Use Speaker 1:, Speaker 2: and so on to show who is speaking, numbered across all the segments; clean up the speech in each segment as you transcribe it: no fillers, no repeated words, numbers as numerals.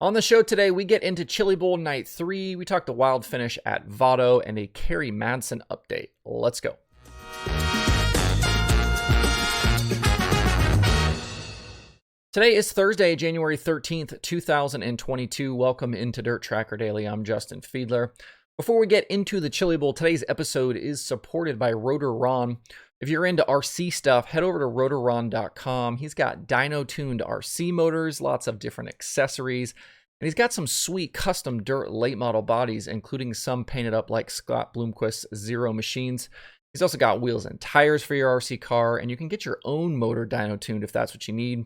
Speaker 1: On the show today, we get into Chili Bowl Night 3, we talk the wild finish at Vado, and a Kerry Madsen update. Let's go. Today is Thursday, January 13th, 2022. Welcome into Dirt Tracker Daily. I'm Justin Fiedler. Before we get into the Chili Bowl, today's episode is supported by Rotor Ron. If you're into RC stuff, head over to rotorron.com. He's got dyno-tuned RC motors, lots of different accessories, and he's got some sweet custom dirt late model bodies, including some painted up like Scott Bloomquist's Zero machines. He's also got wheels and tires for your RC car, and you can get your own motor dyno-tuned if that's what you need.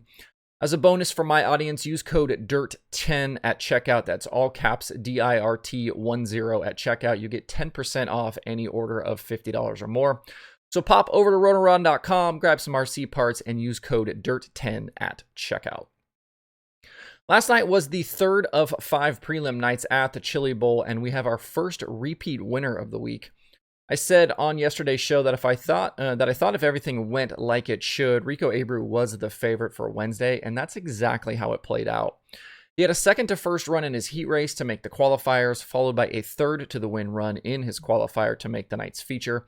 Speaker 1: As a bonus for my audience, use code DIRT10 at checkout. That's all caps DIRT10 at checkout. You get 10% off any order of $50 or more. So pop over to rotorron.com, grab some RC parts, and use code DIRT10 at checkout. Last night was the third of 5 prelim nights at the Chili Bowl, and we have our first repeat winner of the week. I said on yesterday's show that I thought if everything went like it should, Rico Abreu was the favorite for Wednesday, and that's exactly how it played out. He had a second to first run in his heat race to make the qualifiers, followed by a third to the win run in his qualifier to make the night's feature.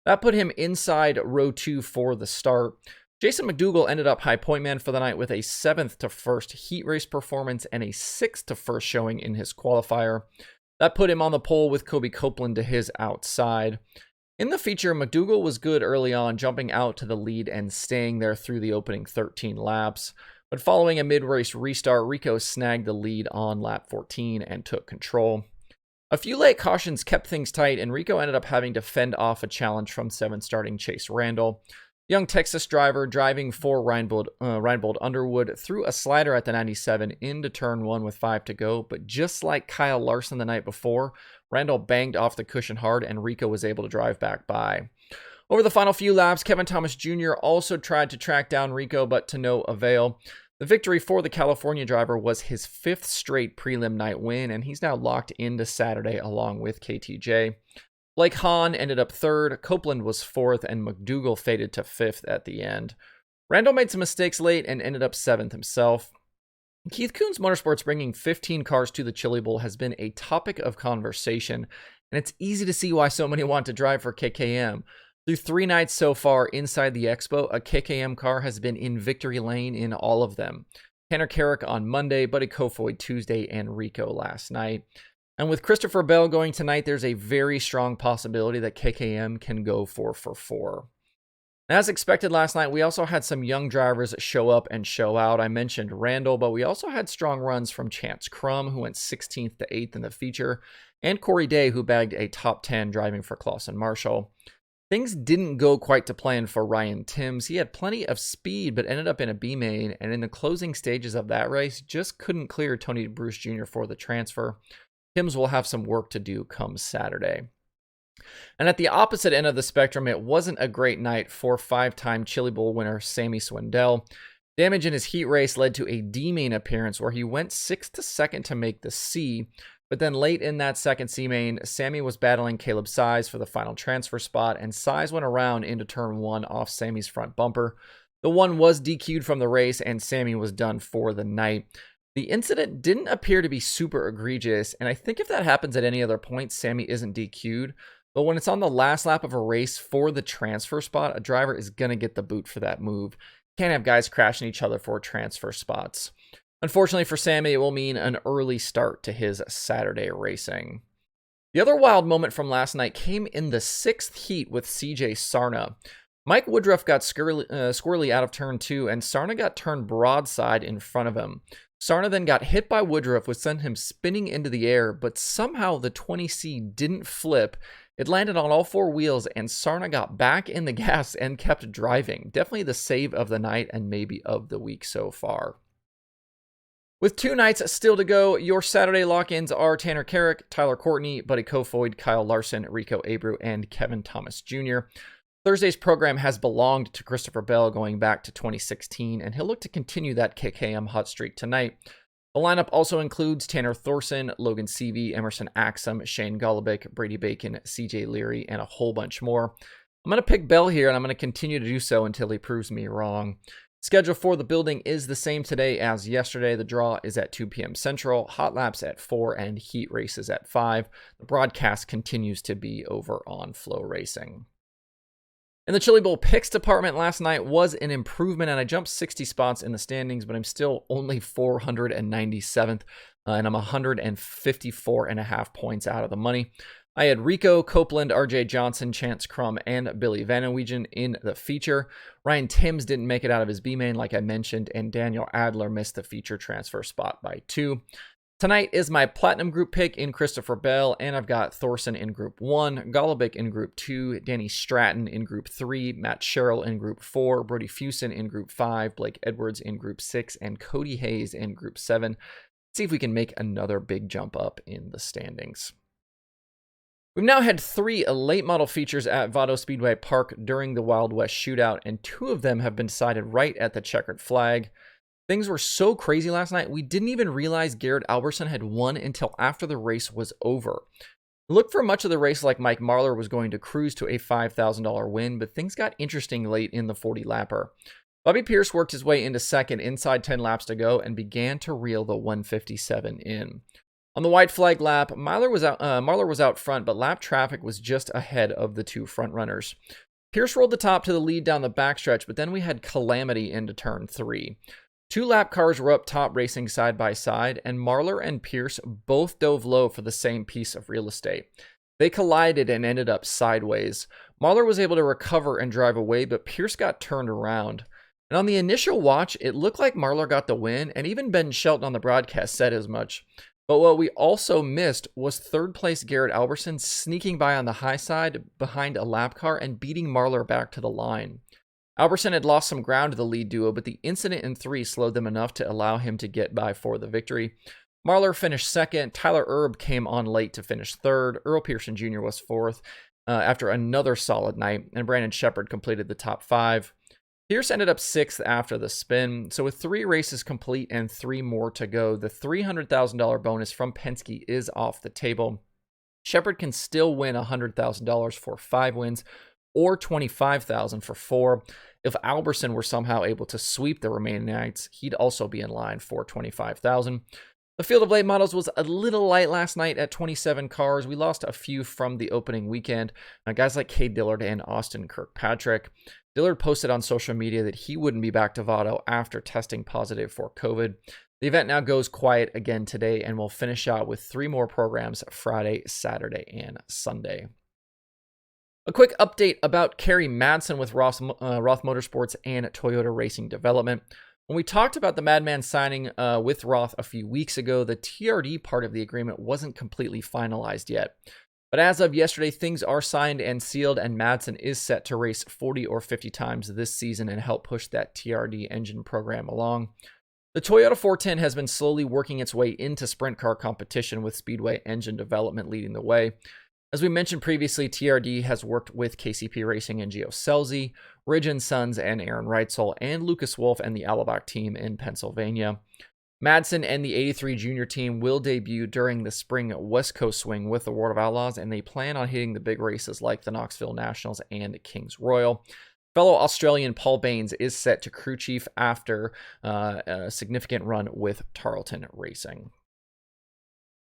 Speaker 1: That put him inside row 2 for the start. Jason McDougall ended up high point man for the night with a 7th to first heat race performance and a 6th to first showing in his qualifier. That put him on the pole with Kobe Copeland to his outside. In the feature, McDougall was good early on, jumping out to the lead and staying there through the opening 13 laps. But following a mid-race restart, Rico snagged the lead on lap 14 and took control. A few late cautions kept things tight, and Rico ended up having to fend off a challenge from 7 starting Chase Randall. Young Texas driver driving for Reinbold Underwood threw a slider at the 97 into turn 1 with 5 to go, but just like Kyle Larson the night before, Randall banged off the cushion hard and Rico was able to drive back by. Over the final few laps, Kevin Thomas Jr. also tried to track down Rico, but to no avail. The victory for the California driver was his 5th straight prelim night win, and he's now locked into Saturday along with KTJ. Blake Hahn ended up 3rd, Copeland was 4th, and McDougall faded to 5th at the end. Randall made some mistakes late and ended up 7th himself. Keith Kunz Motorsports bringing 15 cars to the Chili Bowl has been a topic of conversation, and it's easy to see why so many want to drive for KKM. Through 3 nights so far inside the Expo, a KKM car has been in victory lane in all of them. Tanner Carrick on Monday, Buddy Kofoid Tuesday, and Rico last night. And with Christopher Bell going tonight, there's a very strong possibility that KKM can go 4 for 4. As expected last night, we also had some young drivers show up and show out. I mentioned Randall, but we also had strong runs from Chance Crum, who went 16th to 8th in the feature, and Corey Day, who bagged a top 10 driving for Clausen Marshall. Things didn't go quite to plan for Ryan Timms. He had plenty of speed, but ended up in a B main, and in the closing stages of that race, just couldn't clear Tony Bruce Jr. for the transfer. Timms will have some work to do come Saturday. And at the opposite end of the spectrum, it wasn't a great night for 5-time Chili Bowl winner Sammy Swindell. Damage in his heat race led to a D main appearance where he went 6th to 2nd to make the C. But then late in that second C main, Sammy was battling Caleb Size for the final transfer spot, and Size went around into turn 1 off Sammy's front bumper. The one was DQ'd from the race, and Sammy was done for the night. The incident didn't appear to be super egregious, and I think if that happens at any other point, Sammy isn't DQ'd. But when it's on the last lap of a race for the transfer spot, a driver is going to get the boot for that move. Can't have guys crashing each other for transfer spots. Unfortunately for Sammy, it will mean an early start to his Saturday racing. The other wild moment from last night came in the 6th heat with CJ Sarna. Mike Woodruff got squirrely out of turn 2, and Sarna got turned broadside in front of him. Sarna then got hit by Woodruff, which sent him spinning into the air, but somehow the 20C didn't flip. It landed on all 4 wheels, and Sarna got back in the gas and kept driving. Definitely the save of the night and maybe of the week so far. With 2 nights still to go, your Saturday lock-ins are Tanner Carrick, Tyler Courtney, Buddy Kofoid, Kyle Larson, Rico Abreu, and Kevin Thomas Jr. Thursday's program has belonged to Christopher Bell going back to 2016, and he'll look to continue that KKM hot streak tonight. The lineup also includes Tanner Thorson, Logan Seavey, Emerson Axum, Shane Golubic, Brady Bacon, CJ Leary, and a whole bunch more. I'm going to pick Bell here, and I'm going to continue to do so until he proves me wrong. Schedule for the building is the same today as yesterday. The draw is at 2 p.m. Central, hot laps at 4, and heat races at 5. The broadcast continues to be over on Flow Racing. In the Chili Bowl picks department last night was an improvement, and I jumped 60 spots in the standings, but I'm still only 497th, and I'm 154.5 points out of the money. I had Rico, Copeland, RJ Johnson, Chance Crum, and Billy Vanderwegen in the feature. Ryan Timms didn't make it out of his B-main, like I mentioned, and Daniel Adler missed the feature transfer spot by 2. Tonight is my Platinum Group pick in Christopher Bell, and I've got Thorson in Group 1, Golobic in Group 2, Danny Stratton in Group 3, Matt Sherrill in Group 4, Brody Fusen in Group 5, Blake Edwards in Group 6, and Cody Hayes in Group 7. Let's see if we can make another big jump up in the standings. We've now had 3 late model features at Vado Speedway Park during the Wild West Shootout, and 2 of them have been decided right at the checkered flag. Things were so crazy last night, we didn't even realize Garrett Alberson had won until after the race was over. It looked for much of the race like Mike Marlar was going to cruise to a $5,000 win, but things got interesting late in the 40-lapper. Bobby Pierce worked his way into second inside 10 laps to go and began to reel the 157 in. On the white flag lap, Marlar was out front, but lap traffic was just ahead of the 2 front runners. Pierce rolled the top to the lead down the backstretch, but then we had calamity into turn 3. 2 lap cars were up top racing side by side, and Marlar and Pierce both dove low for the same piece of real estate. They collided and ended up sideways. Marlar was able to recover and drive away, but Pierce got turned around. And on the initial watch, it looked like Marlar got the win, and even Ben Shelton on the broadcast said as much. But what we also missed was third place Garrett Alberson sneaking by on the high side behind a lap car and beating Marlar back to the line. Alberson had lost some ground to the lead duo, but the incident in 3 slowed them enough to allow him to get by for the victory. Marlar finished second, Tyler Erb came on late to finish third, Earl Pearson Jr. was fourth after another solid night, and Brandon Shepard completed the top 5. Pierce ended up 6th after the spin, so with 3 races complete and 3 more to go, the $300,000 bonus from Penske is off the table. Shepard can still win $100,000 for 5 wins, or $25,000 for 4. If Alberson were somehow able to sweep the remaining nights, he'd also be in line for $25,000. The field of late models was a little light last night at 27 cars. We lost a few from the opening weekend. Guys like Cade Dillard and Austin Kirkpatrick. Dillard posted on social media that he wouldn't be back to Vado after testing positive for COVID. The event now goes quiet again today, and we'll finish out with 3 more programs Friday, Saturday, and Sunday. A quick update about Kerry Madsen with Roth Motorsports and Toyota Racing Development. When we talked about the Madman signing with Roth a few weeks ago, the TRD part of the agreement wasn't completely finalized yet. But as of yesterday, things are signed and sealed, and Madsen is set to race 40 or 50 times this season and help push that TRD engine program along. The Toyota 410 has been slowly working its way into sprint car competition with Speedway engine development leading the way. As we mentioned previously, TRD has worked with KCP Racing and Gio Scelzi, Ridge & Sons and Aaron Reitzel, and Lucas Wolf and the Alabak team in Pennsylvania. Madsen and the 83 junior team will debut during the spring West Coast swing with the World of Outlaws, and they plan on hitting the big races like the Knoxville Nationals and Kings Royal. Fellow Australian Paul Baines is set to crew chief after a significant run with Tarleton Racing.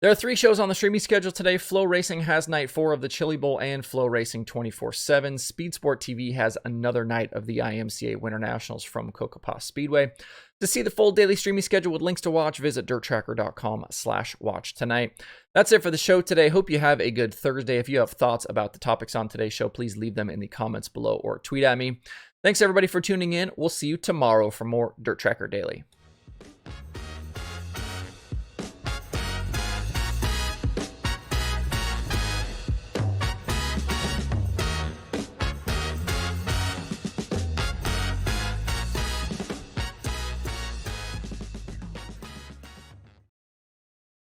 Speaker 1: There are 3 shows on the streaming schedule today. Flow Racing has night 4 of the Chili Bowl and Flow Racing 24/7. Speed Sport TV has another night of the IMCA Winter Nationals from Cocopah Speedway. To see the full daily streaming schedule with links to watch, visit dirttracker.com/watch tonight. That's it for the show today. Hope you have a good Thursday. If you have thoughts about the topics on today's show, please leave them in the comments below or tweet at me. Thanks everybody for tuning in. We'll see you tomorrow for more Dirt Tracker Daily.